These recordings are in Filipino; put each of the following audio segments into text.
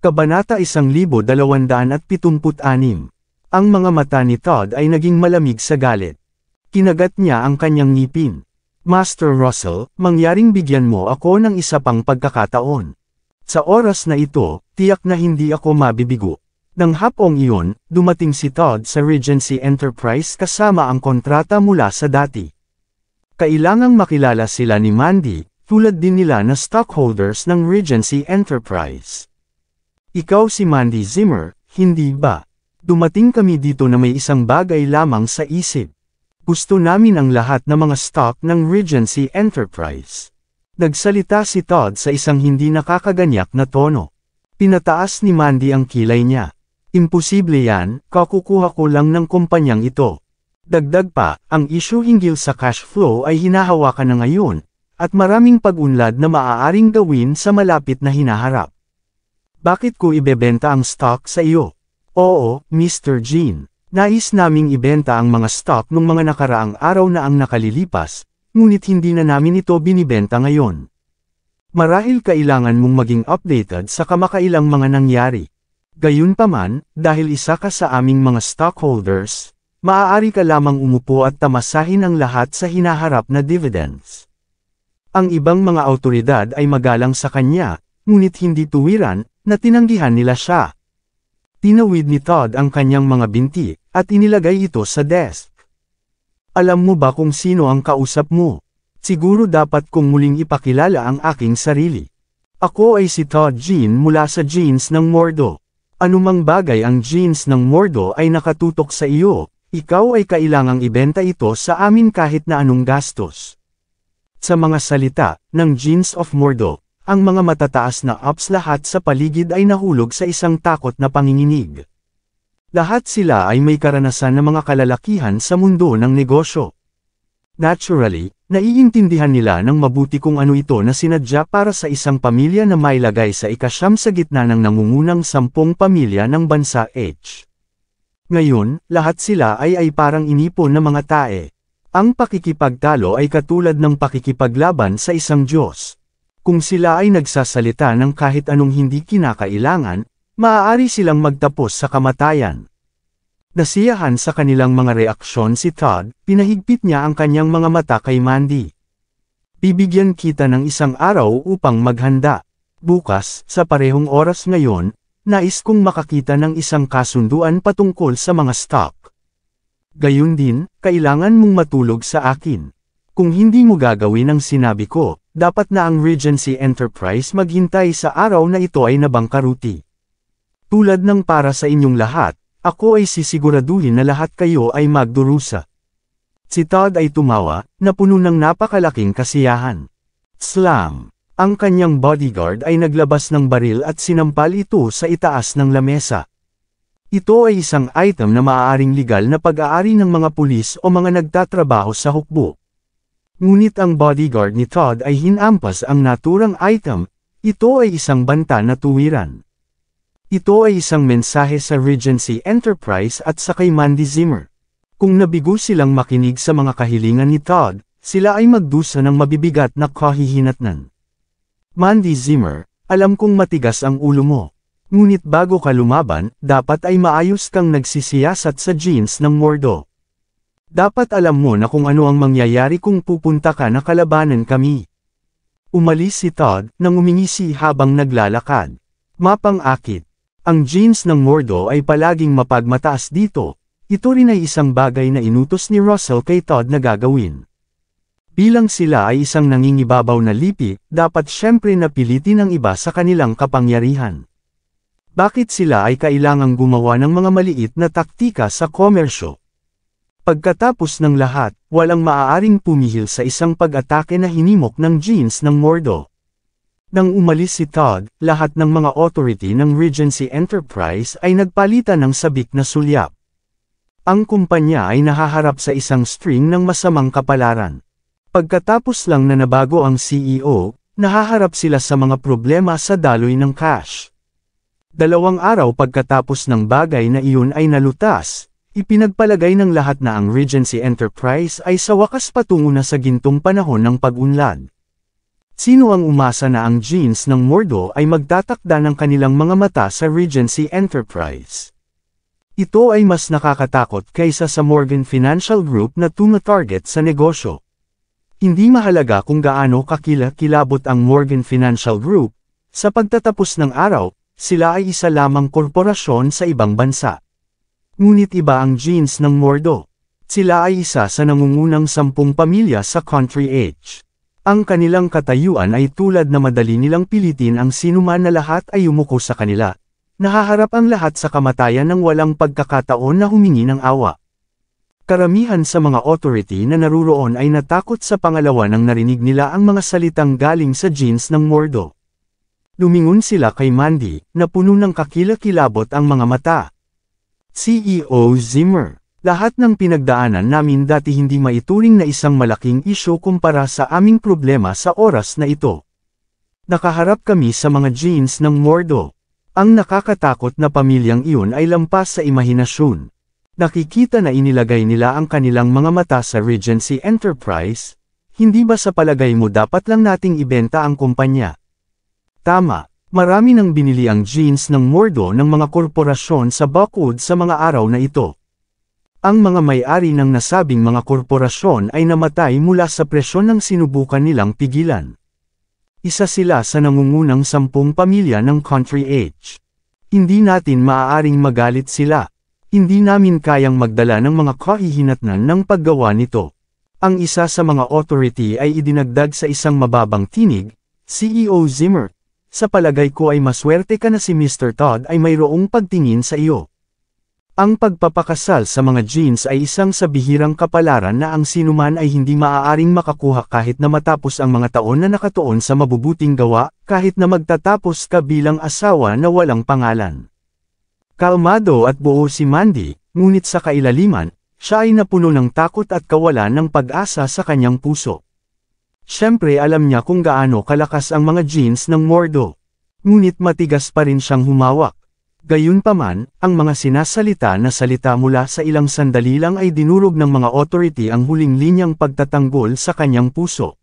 Kabanata 1276. Ang mga mata ni Todd ay naging malamig sa galit. Kinagat niya ang kanyang ngipin. Master Russell, mangyaring bigyan mo ako ng isa pang pagkakataon. Sa oras na ito, tiyak na hindi ako mabibigo. Nang hapong iyon, dumating si Todd sa Regency Enterprise kasama ang kontrata mula sa dati. Kailangang makilala sila ni Mandy, tulad din nila na stockholders ng Regency Enterprise. Ikaw si Mandy Zimmer, hindi ba? Dumating kami dito na may isang bagay lamang sa isip. Gusto namin ang lahat ng mga stock ng Regency Enterprise. Nagsalita si Todd sa isang hindi nakakaganyak na tono. Pinataas ni Mandy ang kilay niya. Imposible yan, kakukuha ko lang ng kumpanyang ito. Dagdag pa, ang issue hinggil sa cash flow ay hinahawakan na ngayon, at maraming pag-unlad na maaaring gawin sa malapit na hinaharap. Bakit ko ibebenta ang stock sa iyo? Oo, Mr. Jean. Nais naming ibenta ang mga stock nung mga nakaraang araw na ang nakalilipas, ngunit hindi na namin ito binibenta ngayon. Marahil kailangan mong maging updated sa kamakailang mga nangyari. Gayunpaman, dahil isa ka sa aming mga stockholders, maaari ka lamang umupo at tamasahin ang lahat sa hinaharap na dividends. Ang ibang mga awtoridad ay magalang sa kanya, ngunit hindi tuwiran, na tinanggihan nila siya. Tinawid ni Todd ang kanyang mga binti, at inilagay ito sa desk. Alam mo ba kung sino ang kausap mo? Siguro dapat kong muling ipakilala ang aking sarili. Ako ay si Todd Jean mula sa Jeans ng Mordo. Anumang bagay ang Jeans ng Mordo ay nakatutok sa iyo, ikaw ay kailangang ibenta ito sa amin kahit na anong gastos. Sa mga salita ng Jeans of Mordo, ang mga matataas na ops lahat sa paligid ay nahulog sa isang takot na panginginig. Lahat sila ay may karanasan na mga kalalakihan sa mundo ng negosyo. Naturally, naiintindihan nila ng mabuti kung ano ito na sinadya para sa isang pamilya na mailagay sa ikasyam sa gitna ng nangungunang 10 pamilya ng bansa H. Ngayon, lahat sila ay parang inipon na mga tae. Ang pakikipagtalo ay katulad ng pakikipaglaban sa isang Diyos. Kung sila ay nagsasalita ng kahit anong hindi kinakailangan, maaari silang magtapos sa kamatayan. Nasiyahan sa kanilang mga reaksyon si Todd, pinahigpit niya ang kanyang mga mata kay Mandy. Bibigyan kita ng isang araw upang maghanda. Bukas, sa parehong oras ngayon, nais kong makakita ng isang kasunduan patungkol sa mga stock. Gayun din, kailangan mong matulog sa akin. Kung hindi mo gagawin ang sinabi ko, dapat na ang Regency Enterprise maghintay sa araw na ito ay nabangkaruti. Tulad ng para sa inyong lahat, ako ay sisiguraduhin na lahat kayo ay magdurusa. Si Todd ay tumawa, na puno ng napakalaking kasiyahan. Slam! Ang kanyang bodyguard ay naglabas ng baril at sinampal ito sa itaas ng lamesa. Ito ay isang item na maaaring legal na pag-aari ng mga pulis o mga nagtatrabaho sa hukbo. Ngunit ang bodyguard ni Todd ay hinampas ang naturang item, ito ay isang banta na tuwiran. Ito ay isang mensahe sa Regency Enterprise at sa kay Mandy Zimmer. Kung nabigo silang makinig sa mga kahilingan ni Todd, sila ay magdusa ng mabibigat na kahihinatnan. Mandy Zimmer, alam kong matigas ang ulo mo. Ngunit bago ka lumaban, dapat ay maayos kang nagsisiyasat sa Jeans ng Mordo. Dapat alam mo na kung ano ang mangyayari kung pupunta ka na kalabanan kami. Umalis si Todd, nang umingisi habang naglalakad. Mapang-akit. Ang Jeans ng Mordo ay palaging mapagmataas dito. Ito rin ay isang bagay na inutos ni Russell kay Todd na gagawin. Bilang sila ay isang nangingibabaw na lipi, dapat syempre napilitin ang iba sa kanilang kapangyarihan. Bakit sila ay kailangang gumawa ng mga maliit na taktika sa komersyo? Pagkatapos ng lahat, walang maaaring pumihil sa isang pag-atake na hinimok ng Jeans ng Mordo. Nang umalis si Todd, lahat ng mga authority ng Regency Enterprise ay nagpalitan ng sabik na sulyap. Ang kumpanya ay nahaharap sa isang string ng masamang kapalaran. Pagkatapos lang na nabago ang CEO, nahaharap sila sa mga problema sa daloy ng cash. 2 araw pagkatapos ng bagay na iyon ay nalutas, ipinagpalagay ng lahat na ang Regency Enterprise ay sa wakas patungo na sa gintong panahon ng pag-unlad. Sino ang umasa na ang genes ng Mordo ay magtatakda ng kanilang mga mata sa Regency Enterprise? Ito ay mas nakakatakot kaysa sa Morgan Financial Group na tuma-target sa negosyo. Hindi mahalaga kung gaano kakilabot ang Morgan Financial Group, sa pagtatapos ng araw, sila ay isa lamang korporasyon sa ibang bansa. Ngunit iba ang genes ng Mordo. Sila ay isa sa nangungunang 10 pamilya sa Country H. Ang kanilang katayuan ay tulad na madali nilang pilitin ang sinuman na lahat ay yumuko sa kanila. Nahaharap ang lahat sa kamatayan ng walang pagkakataon na humingi ng awa. Karamihan sa mga authority na naruroon ay natakot sa pangalawa nang narinig nila ang mga salitang galing sa genes ng Mordo. Lumingon sila kay Mandy, na puno ng kakilakilabot ang mga mata. CEO Zimmer, lahat ng pinagdaanan namin dati hindi maituring na isang malaking isyu kumpara sa aming problema sa oras na ito. Nakaharap kami sa mga genes ng Mordo. Ang nakakatakot na pamilyang iyon ay lampas sa imahinasyon. Nakikita na inilagay nila ang kanilang mga mata sa Regency Enterprise, hindi ba sa palagay mo dapat lang nating ibenta ang kumpanya? Tama, marami nang binili ang genes ng Mordo ng mga korporasyon sa Buckwood sa mga araw na ito. Ang mga may-ari ng nasabing mga korporasyon ay namatay mula sa presyon ng sinubukan nilang pigilan. Isa sila sa nangungunang 10 pamilya ng Country H. Hindi natin maaaring magalit sila. Hindi namin kayang magdala ng mga kahihinatnan ng paggawa nito. Ang isa sa mga authority ay idinagdag sa isang mababang tinig, CEO Zimmer, sa palagay ko ay maswerte ka na si Mr. Todd ay mayroong pagtingin sa iyo. Ang pagpapakasal sa mga genes ay isang sa bihirang kapalaran na ang sinuman ay hindi maaaring makakuha kahit na matapos ang mga taon na nakatuon sa mabubuting gawa, kahit na magtatapos ka bilang asawa na walang pangalan. Kalmado at buo si Mandy, ngunit sa kailaliman, siya ay napuno ng takot at kawalan ng pag-asa sa kanyang puso. Siyempre alam niya kung gaano kalakas ang mga genes ng Mordo. Ngunit matigas pa rin siyang humawak. Gayunpaman, ang mga sinasalita na salita mula sa ilang sandali lang ay dinurog ng mga authority ang huling linyang pagtatanggol sa kanyang puso.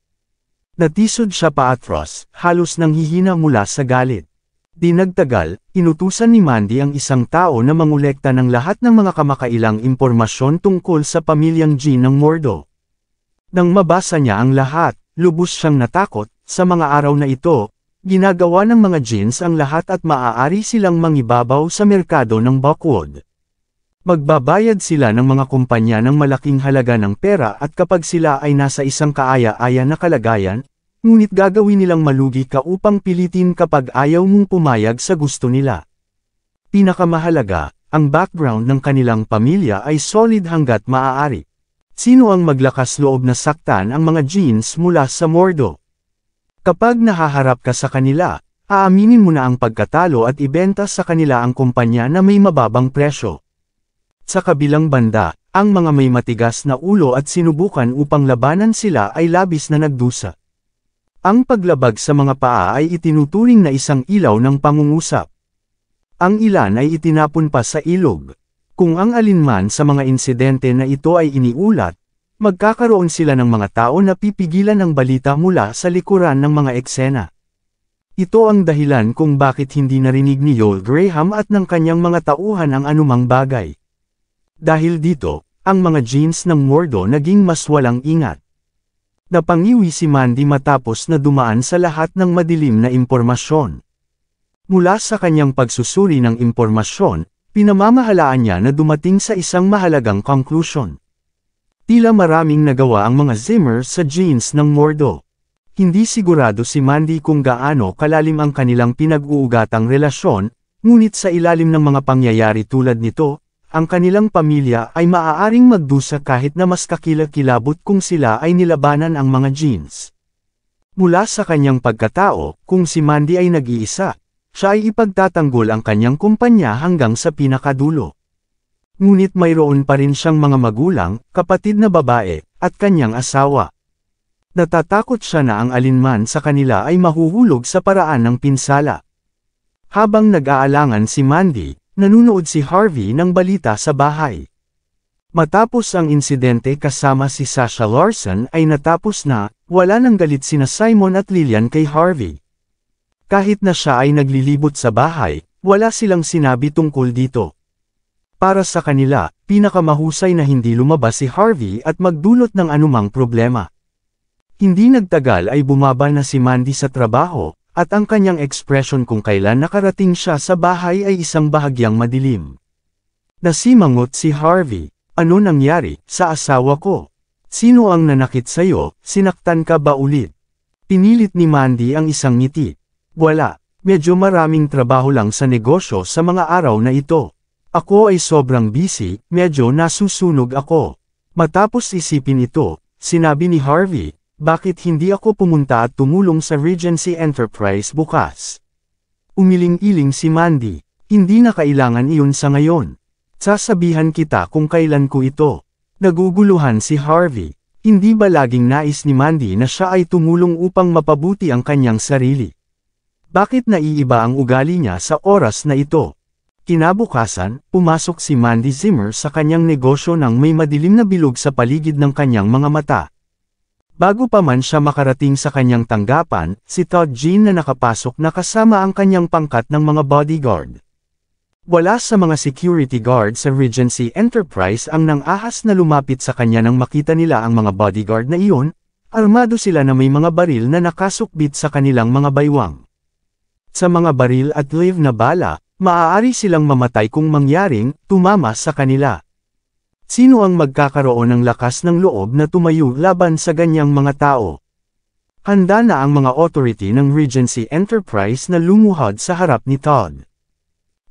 Natisod siya paatros, halos nanghihina mula sa galit. Di nagtagal, inutusan ni Mandy ang isang tao na mangolekta ng lahat ng mga kamakailang impormasyon tungkol sa pamilyang G ng Mordo. Nang mabasa niya ang lahat, lubos siyang natakot. Sa mga araw na ito, ginagawa ng mga genes ang lahat at maaari silang mangibabaw sa merkado ng Buckwood. Magbabayad sila ng mga kumpanya ng malaking halaga ng pera at kapag sila ay nasa isang kaaya-aya na kalagayan, ngunit gagawin nilang malugi ka upang pilitin kapag ayaw mong pumayag sa gusto nila. Pinakamahalaga, ang background ng kanilang pamilya ay solid hanggat maaari. Sino ang maglakas loob na saktan ang mga genes mula sa Mordo? Kapag nahaharap ka sa kanila, aaminin mo na ang pagkatalo at ibenta sa kanila ang kumpanya na may mababang presyo. Sa kabilang banda, ang mga may matigas na ulo at sinubukan upang labanan sila ay labis na nagdusa. Ang paglabag sa mga paa ay itinuturing na isang ilaw ng pangungusap. Ang ilan ay itinapon pa sa ilog. Kung ang alinman sa mga insidente na ito ay iniulat, magkakaroon sila ng mga tao na pipigilan ng balita mula sa likuran ng mga eksena. Ito ang dahilan kung bakit hindi narinig ni Joel Graham at ng kanyang mga tauhan ang anumang bagay. Dahil dito, ang mga genes ng Mordo naging mas walang ingat. Napangiwi si Mandy matapos na dumaan sa lahat ng madilim na impormasyon. Mula sa kanyang pagsusuri ng impormasyon, pinamamahalaan niya na dumating sa isang mahalagang conclusion. Tila maraming nagawa ang mga Zimmer sa genes ng Mordo. Hindi sigurado si Mandy kung gaano kalalim ang kanilang pinag-uugatang relasyon, ngunit sa ilalim ng mga pangyayari tulad nito, ang kanilang pamilya ay maaaring magdusa kahit na mas kakilakilabot kung sila ay nilabanan ang mga genes. Mula sa kanyang pagkatao, kung si Mandy ay nag-iisa, siya ay ipagtatanggol ang kanyang kumpanya hanggang sa pinakadulo. Ngunit mayroon pa rin siyang mga magulang, kapatid na babae, at kanyang asawa. Natatakot siya na ang alinman sa kanila ay mahuhulog sa paraan ng pinsala. Habang nag-aalangan si Mandy, nanunood si Harvey ng balita sa bahay. Matapos ang insidente kasama si Sasha Larson ay natapos na, wala nang galit sina Simon at Lillian kay Harvey. Kahit na siya ay naglilibot sa bahay, wala silang sinabi tungkol dito. Para sa kanila, pinakamahusay na hindi lumabas si Harvey at magdulot ng anumang problema. Hindi nagtagal ay bumaba na si Mandy sa trabaho, at ang kanyang ekspresyon kung kailan nakarating siya sa bahay ay isang bahagyang madilim. Nasimangot si Harvey, "Ano nangyari sa asawa ko? Sino ang nanakit sa'yo, sinaktan ka ba ulit?" Pinilit ni Mandy ang isang ngiti. "Wala, medyo maraming trabaho lang sa negosyo sa mga araw na ito. Ako ay sobrang busy, medyo nasusunog ako." Matapos isipin ito, sinabi ni Harvey, "Bakit hindi ako pumunta at tumulong sa Regency Enterprise bukas?" Umiling-iling si Mandy, "Hindi na kailangan iyon sa ngayon. Sasabihan kita kung kailan ko ito." Naguguluhan si Harvey, hindi ba laging nais ni Mandy na siya ay tumulong upang mapabuti ang kanyang sarili? Bakit naiiba ang ugali niya sa oras na ito? Kinabukasan, pumasok si Mandy Zimmer sa kanyang negosyo nang may madilim na bilog sa paligid ng kanyang mga mata. Bago pa man siya makarating sa kanyang tanggapan, si Todd Jean na nakapasok na kasama ang kanyang pangkat ng mga bodyguard. Wala sa mga security guard sa Regency Enterprise ang nang-ahas na lumapit sa kanya nang makita nila ang mga bodyguard na iyon, armado sila na may mga baril na nakasukbit sa kanilang mga baywang. Sa mga baril at live na bala, maaari silang mamatay kung mangyaring tumama sa kanila. Sino ang magkakaroon ng lakas ng loob na tumayo laban sa ganyang mga tao? Handa na ang mga authority ng Regency Enterprise na lumuhod sa harap ni Todd.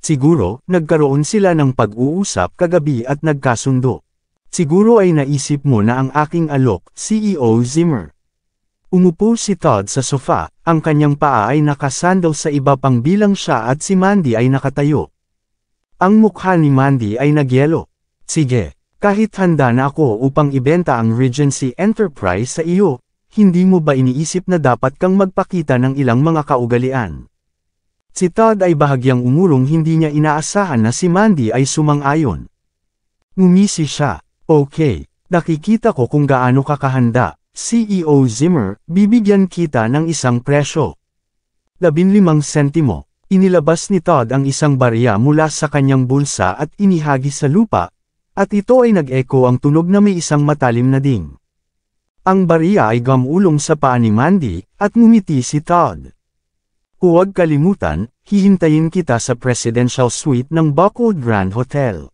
Siguro, nagkaroon sila ng pag-uusap kagabi at nagkasundo. Siguro ay naisip mo na ang aking alok, CEO Zimmer. Umupo si Todd sa sofa, ang kanyang paa ay nakasandal sa iba pang bilang siya at si Mandy ay nakatayo. Ang mukha ni Mandy ay nagyelo. "Sige, kahit handa na ako upang ibenta ang Regency Enterprise sa iyo, hindi mo ba iniisip na dapat kang magpakita ng ilang mga kaugalian?" Si Todd ay bahagyang umurong, hindi niya inaasahan na si Mandy ay sumang-ayon. Ngumisi siya. "Okay, nakikita ko kung gaano ka kahanda. CEO Zimmer, bibigyan kita ng isang presyo. 15 sentimo. Inilabas ni Todd ang isang barya mula sa kanyang bulsa at inihagis sa lupa, at ito ay nag-echo ang tunog na may isang matalim na ding. Ang barya ay gumulong sa paa ni Mandy, at ngumiti si Todd. "Huwag kalimutan, hihintayin kita sa Presidential Suite ng Buckwood Grand Hotel.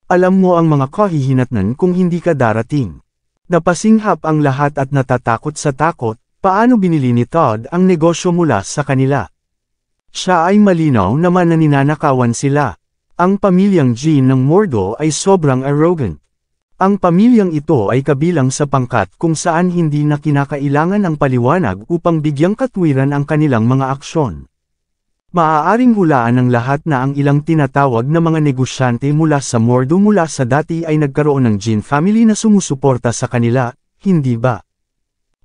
Alam mo ang mga kahihinatnan kung hindi ka darating." Napasinghap ang lahat at natatakot sa takot, paano binili ni Todd ang negosyo mula sa kanila. Siya ay malinaw naman na ninanakawan sila. Ang pamilyang Jean ng Mordo ay sobrang arrogant. Ang pamilyang ito ay kabilang sa pangkat kung saan hindi na kinakailangan ang paliwanag upang bigyang katwiran ang kanilang mga aksyon. Maaaring hulaan ng lahat na ang ilang tinatawag na mga negosyante mula sa Mordo mula sa dati ay nagkaroon ng Jean family na sumusuporta sa kanila, hindi ba?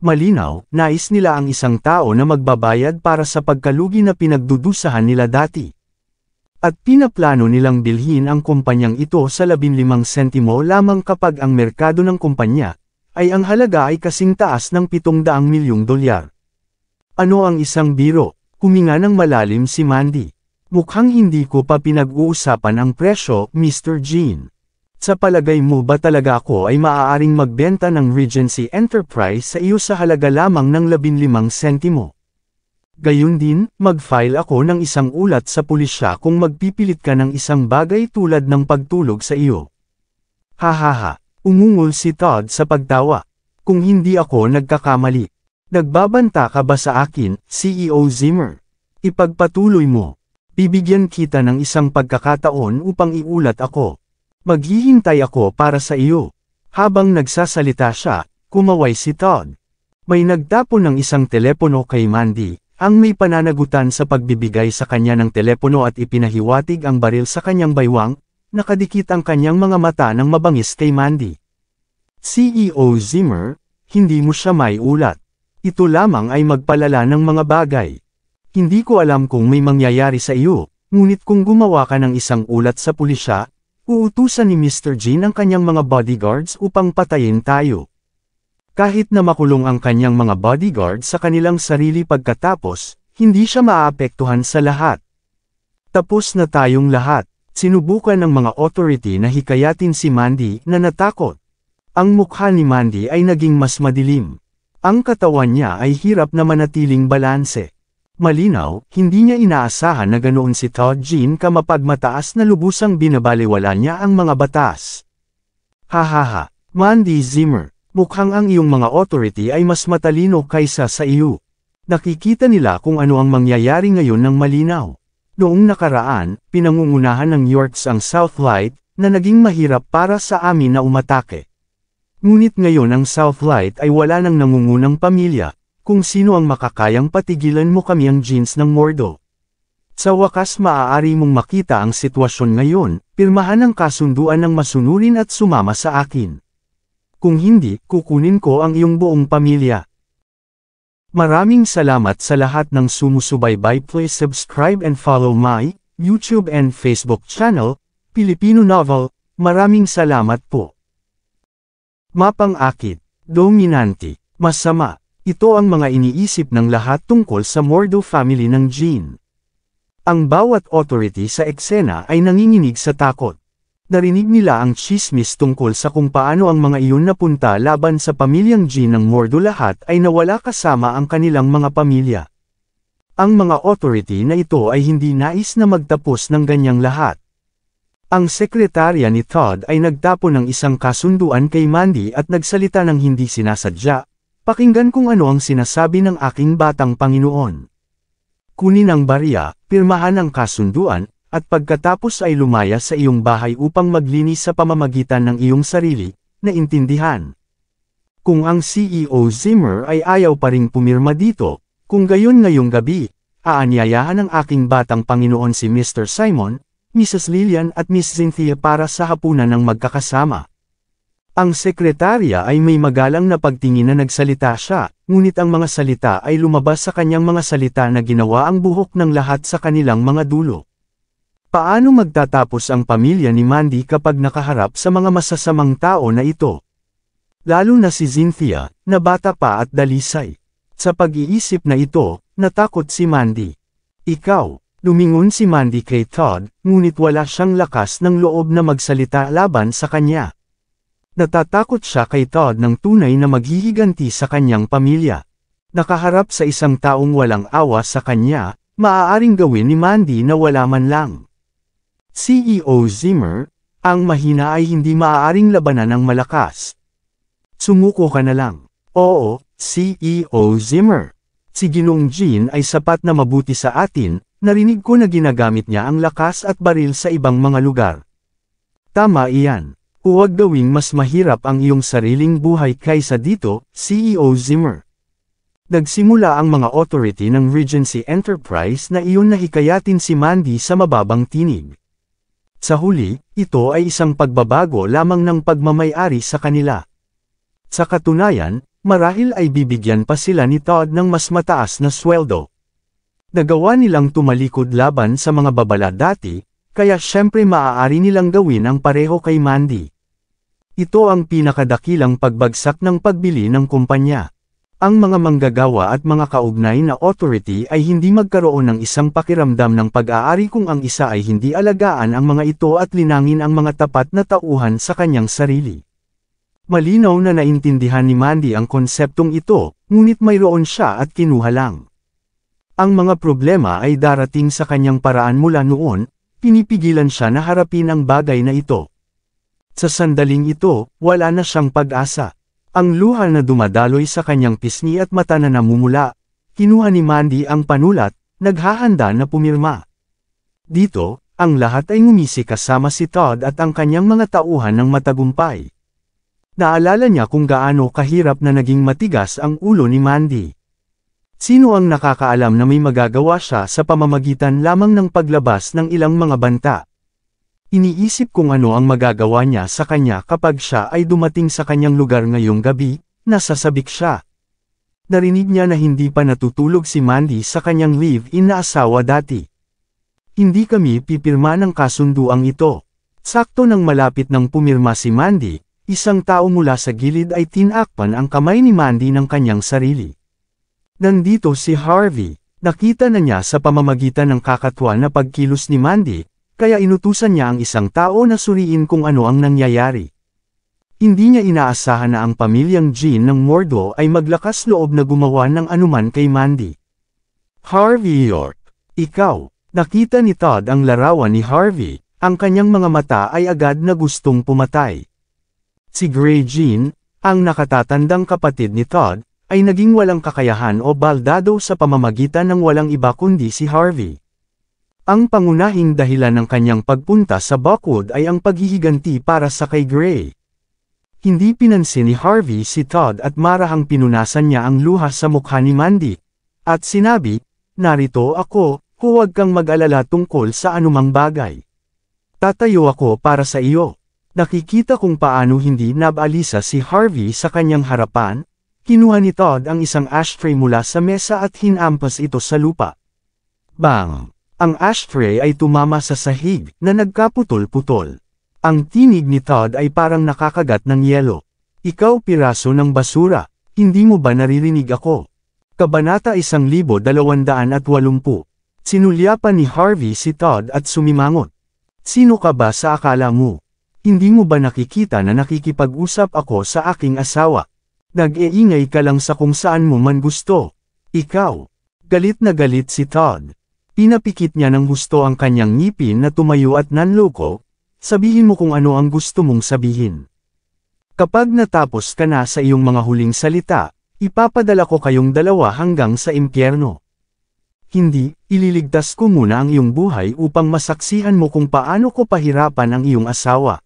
Malinaw, nais nila ang isang tao na magbabayad para sa pagkalugi na pinagdudusahan nila dati. At pinaplano nilang bilhin ang kumpanyang ito sa 15 sentimo lamang kapag ang merkado ng kumpanya ay ang halaga ay kasing taas ng 700 milyong dolyar. Ano ang isang biro? Huminga ng malalim si Mandy. "Mukhang hindi ko pa pinag-uusapan ang presyo, Mr. Jean. Sa palagay mo ba talaga ako ay maaaring magbenta ng Regency Enterprise sa iyo sa halaga lamang ng 15 sentimo? Gayun din, mag-file ako ng isang ulat sa pulisya kung magpipilit ka ng isang bagay tulad ng pagtulog sa iyo." "Hahaha," umungol si Todd sa pagtawa. "Kung hindi ako nagkakamali. Nagbabanta ka ba sa akin, CEO Zimmer? Ipagpatuloy mo. Bibigyan kita ng isang pagkakataon upang iulat ako. Maghihintay ako para sa iyo." Habang nagsasalita siya, kumaway si Todd. May nagtapon ng isang telepono kay Mandy, ang may pananagutan sa pagbibigay sa kanya ng telepono at ipinahiwatig ang baril sa kanyang baywang, nakadikit ang kanyang mga mata ng mabangis kay Mandy. "CEO Zimmer, hindi mo siya may ulat. Ito lamang ay magpalala ng mga bagay. Hindi ko alam kung may mangyayari sa iyo, ngunit kung gumawa ka ng isang ulat sa pulisya, Uutusan ni Mr. Jean ang kanyang mga bodyguards upang patayin tayo. Kahit na makulong ang kanyang mga bodyguard sa kanilang sarili pagkatapos, hindi siya maapektuhan sa lahat. Tapos na tayong lahat. Sinubukan ng mga authority na hikayatin si Mandy na natakot. Ang mukha ni Mandy ay naging mas madilim. Ang katawan niya ay hirap na manatiling balanse. Malinaw, hindi niya inaasahan na ganoon si Todd Jean kamapagmataas na lubusang binabaliwala niya ang mga batas. Hahaha, Mandy Zimmer, mukhang ang iyong mga authority ay mas matalino kaysa sa iyo. Nakikita nila kung ano ang mangyayari ngayon ng malinaw. Noong nakaraan, pinangungunahan ng Yorks ang Southlight, na naging mahirap para sa amin na umatake. Ngunit ngayon ang Southlight ay wala nang nangungunang pamilya, kung sino ang makakayang patigilan mo kami ang Jeans ng Mordo. Sa wakas maaari mong makita ang sitwasyon ngayon, pirmahan ang kasunduan ng masunurin at sumama sa akin. Kung hindi, kukunin ko ang iyong buong pamilya. Maraming salamat sa lahat ng sumusubaybay. Please subscribe and follow my YouTube and Facebook channel, Filipino Novel. Maraming salamat po. Mapang-akit, dominante, masama. Ito ang mga iniisip ng lahat tungkol sa Mordo family ng Jean. Ang bawat authority sa eksena ay nanginginig sa takot. Narinig nila ang chismis tungkol sa kung paano ang mga iyon napunta laban sa pamilyang Jean ng Mordo. Lahat ay nawala kasama ang kanilang mga pamilya. Ang mga authority na ito ay hindi nais na magtapos ng ganyang lahat. Ang sekretarya ni Todd ay nagtapon ng isang kasunduan kay Mandy at nagsalita ng hindi sinasadya. Pakinggan kung ano ang sinasabi ng aking batang Panginoon. Kunin ang barya, pirmahan ang kasunduan, at pagkatapos ay lumaya sa iyong bahay upang maglinis sa pamamagitan ng iyong sarili, naintindihan. Kung ang CEO Zimmer ay ayaw pa ring pumirma dito, kung gayon ngayong gabi, aanyayahan ng aking batang Panginoon si Mr. Simon, Mrs. Lillian at Miss Cynthia para sa hapunan ng magkakasama. Ang sekretarya ay may magalang na pagtingin na nagsalita siya, ngunit ang mga salita ay lumabas sa kanyang mga salita na ginawa ang buhok ng lahat sa kanilang mga dulo. Paano magtatapos ang pamilya ni Mandy kapag nakaharap sa mga masasamang tao na ito? Lalo na si Cynthia, na bata pa at dalisay. Sa pag-iisip na ito, natakot si Mandy. Ikaw, lumingon si Mandy kay Todd, ngunit wala siyang lakas ng loob na magsalita laban sa kanya. Natatakot siya kay Todd ng tunay na maghihiganti sa kanyang pamilya. Nakaharap sa isang taong walang awa sa kanya, maaaring gawin ni Mandy na wala man lang. CEO Zimmer, ang mahina ay hindi maaaring labanan ng malakas. Sumuko ka na lang. Oo, CEO Zimmer. Si Ginoong Jean ay sapat na mabuti sa atin, narinig ko na ginagamit niya ang lakas at baril sa ibang mga lugar. Tama iyan. Huwag gawing mas mahirap ang iyong sariling buhay kaysa dito, CEO Zimmer. Nagsimula ang mga authority ng Regency Enterprise na iyon na hikayatin si Mandy sa mababang tinig. Sa huli, ito ay isang pagbabago lamang ng pagmamay-ari sa kanila. Sa katunayan, marahil ay bibigyan pa sila ni Todd ng mas mataas na sweldo. Nagawa nilang tumalikod laban sa mga babala dati, kaya syempre maaari nilang gawin ang pareho kay Mandy. Ito ang pinakadakilang pagbagsak ng pagbili ng kumpanya. Ang mga manggagawa at mga kaugnay na authority ay hindi magkaroon ng isang pakiramdam ng pag-aari kung ang isa ay hindi alagaan ang mga ito at linangin ang mga tapat na tauhan sa kanyang sarili. Malinaw na naintindihan ni Mandy ang konseptong ito, ngunit mayroon siya at kinuha lang. Ang mga problema ay darating sa kanyang paraan mula noon, pinipigilan siya na harapin ang bagay na ito. Sa sandaling ito, wala na siyang pag-asa. Ang luha na dumadaloy sa kanyang pisngi at mata na namumula, kinuha ni Mandy ang panulat, naghahanda na pumirma. Dito, ang lahat ay ngumisi kasama si Todd at ang kanyang mga tauhan ng matagumpay. Naalala niya kung gaano kahirap na naging matigas ang ulo ni Mandy. Sino ang nakakaalam na may magagawa siya sa pamamagitan lamang ng paglabas ng ilang mga banta? Iniisip kung ano ang magagawa niya sa kanya kapag siya ay dumating sa kanyang lugar ngayong gabi, nasasabik siya. Narinig niya na hindi pa natutulog si Mandy sa kanyang live-in na asawa dati. Hindi kami pipirma ng kasunduang ito. Sakto nang malapit nang pumirma si Mandy, isang tao mula sa gilid ay tinakpan ang kamay ni Mandy ng kanyang sarili. Nandito si Harvey. Nakita na niya sa pamamagitan ng kakatwa na pagkilos ni Mandy, kaya inutusan niya ang isang tao na suriin kung ano ang nangyayari. Hindi niya inaasahan na ang pamilyang Jean ng Mordo ay maglakas loob na gumawa ng anuman kay Mandy. Harvey York. Ikaw. Nakita ni Todd ang larawan ni Harvey, ang kanyang mga mata ay agad na gustong pumatay. Si Gray Jean, ang nakatatandang kapatid ni Todd, ay naging walang kakayahan o baldado sa pamamagitan ng walang iba kundi si Harvey. Ang pangunahing dahilan ng kanyang pagpunta sa Buckwood ay ang paghihiganti para sa kay Gray. Hindi pinansin ni Harvey si Todd at marahang pinunasan niya ang luha sa mukha ni Mandy, at sinabi, "Narito ako, huwag kang mag-alala tungkol sa anumang bagay. Tatayo ako para sa iyo." Nakikita kung paano hindi nabalisa si Harvey sa kanyang harapan. Kinuha ni Todd ang isang ashtray mula sa mesa at hinampas ito sa lupa. Bang! Ang ashtray ay tumama sa sahig, na nagkaputol-putol. Ang tinig ni Todd ay parang nakakagat ng yelo. "Ikaw piraso ng basura, hindi mo ba naririnig ako?" Kabanata 1280. Sinulyapan ni Harvey si Todd at sumimangot. "Sino ka ba sa akala mo? Hindi mo ba nakikita na nakikipag-usap ako sa aking asawa? Nag-iingay ka lang sa kung saan mo man gusto. Ikaw." Galit na galit si Todd. Pinapikit niya ng gusto ang kanyang ngipin na tumayo at nanloko. "Sabihin mo kung ano ang gusto mong sabihin. Kapag natapos ka na sa iyong mga huling salita, ipapadala ko kayong dalawa hanggang sa impyerno. Hindi, ililigtas ko muna ang iyong buhay upang masaksihan mo kung paano ko pahirapan ang iyong asawa.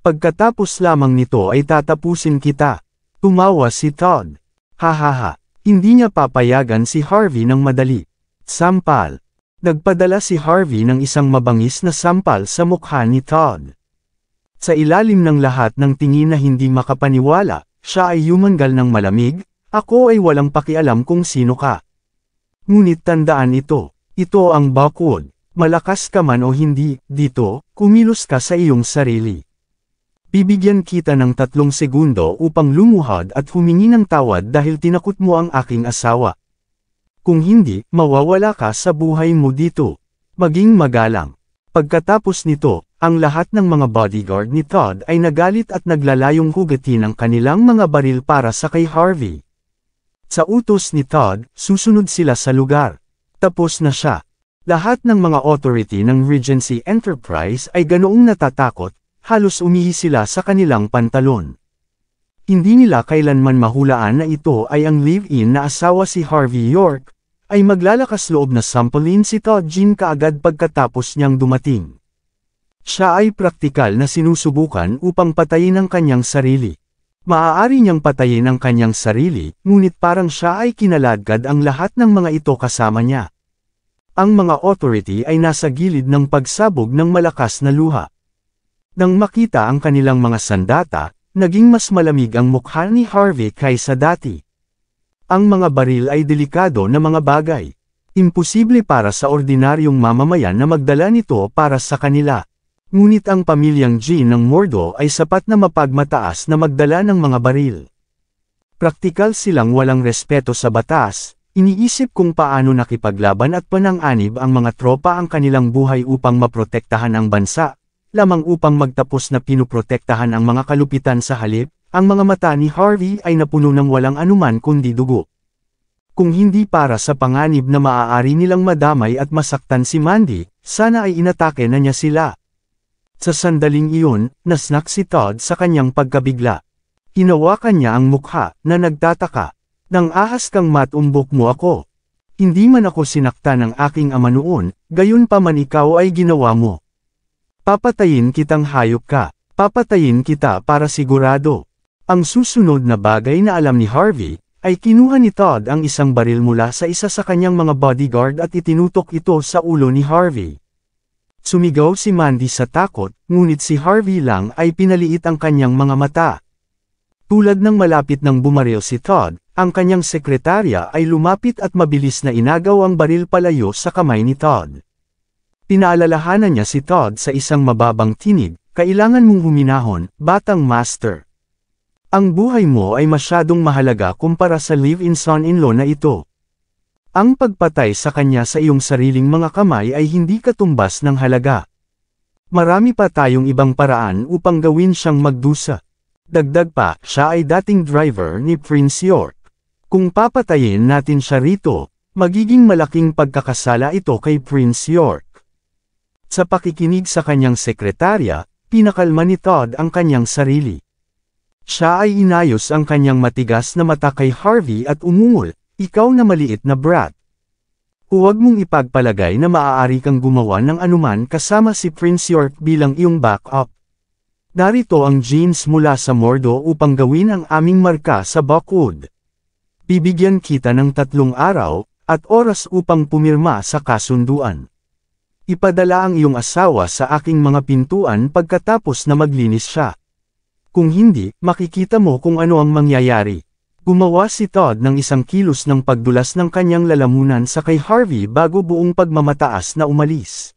Pagkatapos lamang nito ay tatapusin kita." Tumawa si Todd. Hahaha. Hindi niya papayagan si Harvey ng madali. Sampal. Nagpadala si Harvey ng isang mabangis na sampal sa mukha ni Todd. Sa ilalim ng lahat ng tingin na hindi makapaniwala, siya ay yumanggal ng malamig. "Ako ay walang pakialam kung sino ka. Ngunit tandaan ito. Ito ang Buckwood. Malakas ka man o hindi, dito, kumilos ka sa iyong sarili. Bibigyan kita ng 3 segundo upang lumuhad at humingi ng tawad dahil tinakot mo ang aking asawa. Kung hindi, mawawala ka sa buhay mo dito. Maging magalang." Pagkatapos nito, ang lahat ng mga bodyguard ni Todd ay nagalit at naglalayong hugatin ang kanilang mga baril para sa kay Harvey. Sa utos ni Todd, susunod sila sa lugar. Tapos na siya. Lahat ng mga authority ng Regency Enterprise ay ganoong natatakot. Halos umihi sila sa kanilang pantalon. Hindi nila kailanman mahulaan na ito ay ang live-in na asawa si Harvey York, ay maglalakas loob na sampulin si Todd Jean kaagad pagkatapos niyang dumating. Siya ay praktikal na sinusubukan upang patayin ang kanyang sarili. Maaari niyang patayin ang kanyang sarili, ngunit parang siya ay kinaladkad ang lahat ng mga ito kasama niya. Ang mga authority ay nasa gilid ng pagsabog ng malakas na luha. Nang makita ang kanilang mga sandata, naging mas malamig ang mukha ni Harvey kaysa dati. Ang mga baril ay delikado na mga bagay. Imposible para sa ordinaryong mamamayan na magdala nito para sa kanila. Ngunit ang pamilyang Jean ng Mordo ay sapat na mapagmataas na magdala ng mga baril. Praktikal silang walang respeto sa batas, iniisip kung paano nakipaglaban at panang-anib ang mga tropa ang kanilang buhay upang maprotektahan ang bansa. Lamang upang magtapos na pinuprotektahan ang mga kalupitan sa halip, ang mga mata ni Harvey ay napuno ng walang anuman kundi dugo. Kung hindi para sa panganib na maaari nilang madamay at masaktan si Mandy, sana ay inatake na niya sila. Sa sandaling iyon, nasnak si Todd sa kanyang pagkabigla. Hinawakan niya ang mukha, na nagtataka. "Nang ahas kang matumbok mo ako. Hindi man ako sinaktan ng aking ama noon, gayon pa man ikaw ay ginawa mo. Papatayin kitang hayop ka. Papatayin kita para sigurado." Ang susunod na bagay na alam ni Harvey, ay kinuha ni Todd ang isang baril mula sa isa sa kanyang mga bodyguard at itinutok ito sa ulo ni Harvey. Sumigaw si Mandy sa takot, ngunit si Harvey lang ay pinaliit ang kanyang mga mata. Tulad ng malapit ng bumaril si Todd, ang kanyang sekretarya ay lumapit at mabilis na inagaw ang baril palayo sa kamay ni Todd. Pinaalalahanan niya si Todd sa isang mababang tinig, kailangan mong huminahon, batang master. Ang buhay mo ay masyadong mahalaga kumpara sa live-in son-in-law na ito. Ang pagpatay sa kanya sa iyong sariling mga kamay ay hindi katumbas ng halaga. Marami pa tayong ibang paraan upang gawin siyang magdusa. Dagdag pa, siya ay dating driver ni Prince York. Kung papatayin natin siya rito, magiging malaking pagkakasala ito kay Prince York. Sa pakikinig sa kanyang sekretarya, pinakalma ni Todd ang kanyang sarili. Siya ay inayos ang kanyang matigas na mata kay Harvey at umungol, ikaw na maliit na brat. Huwag mong ipagpalagay na maaari kang gumawa ng anuman kasama si Prince York bilang iyong backup. Narito ang jeans mula sa Mordo upang gawin ang aming marka sa Buckwood. Bibigyan kita ng 3 araw at oras upang pumirma sa kasunduan. Ipadala ang iyong asawa sa aking mga pintuan pagkatapos na maglinis siya. Kung hindi, makikita mo kung ano ang mangyayari. Gumawa si Todd ng 1 kilos ng pagdulas ng kanyang lalamunan sa kay Harvey bago buong pagmamataas na umalis.